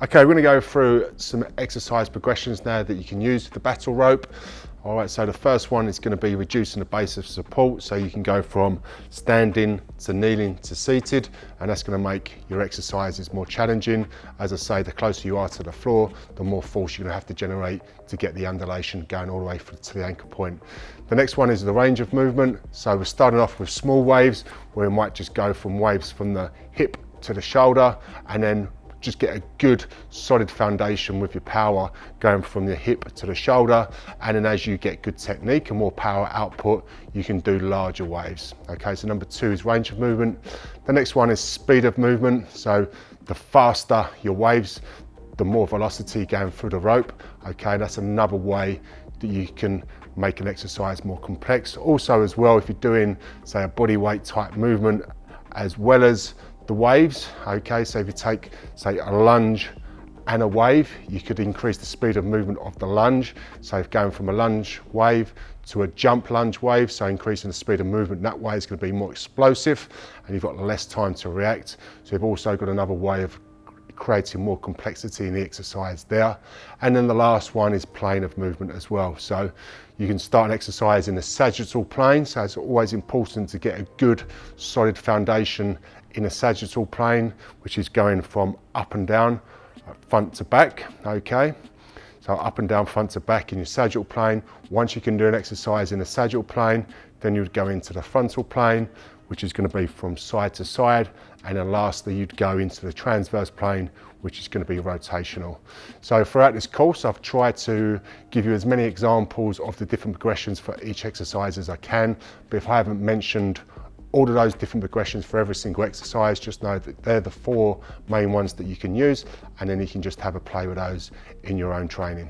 Okay, we're going to go through some exercise progressions now that you can use with the battle rope. All right, so the first one is going to be reducing the base of support. So you can go from standing to kneeling to seated, and that's going to make your exercises more challenging. As I say, the closer you are to the floor, the more force you're going to have to generate to get the undulation going all the way to the anchor point. The next one is the range of movement. So we're starting off with small waves, where we might just go from waves from the hip to the shoulder, and then just get a good solid foundation with your power going from the hip to the shoulder. And then as you get good technique and more power output, you can do larger waves. Okay, so number 2 is range of movement. The next one is speed of movement. So the faster your waves, the more velocity going through the rope. Okay, that's another way that you can make an exercise more complex. Also as well, if you're doing, say, a body weight type movement as well as the waves, okay, so if you take, say, a lunge and a wave, you could increase the speed of movement of the lunge. So if going from a lunge wave to a jump lunge wave, so increasing the speed of movement that way is going to be more explosive, and you've got less time to react. So you've also got another way of creating more complexity in the exercise there. And then the last one is plane of movement as well. So you can start an exercise in a sagittal plane, so it's always important to get a good solid foundation in a sagittal plane, which is going from up and down, front to back. Okay, so up and down, front to back in your sagittal plane. Once you can do an exercise in a sagittal plane, then you'd go into the frontal plane, which is going to be from side to side, and then lastly you'd go into the transverse plane, which is going to be rotational. So throughout this course I've tried to give you as many examples of the different progressions for each exercise as I can, but if I haven't mentioned all of those different progressions for every single exercise, just know that they're the 4 main ones that you can use, and then you can just have a play with those in your own training.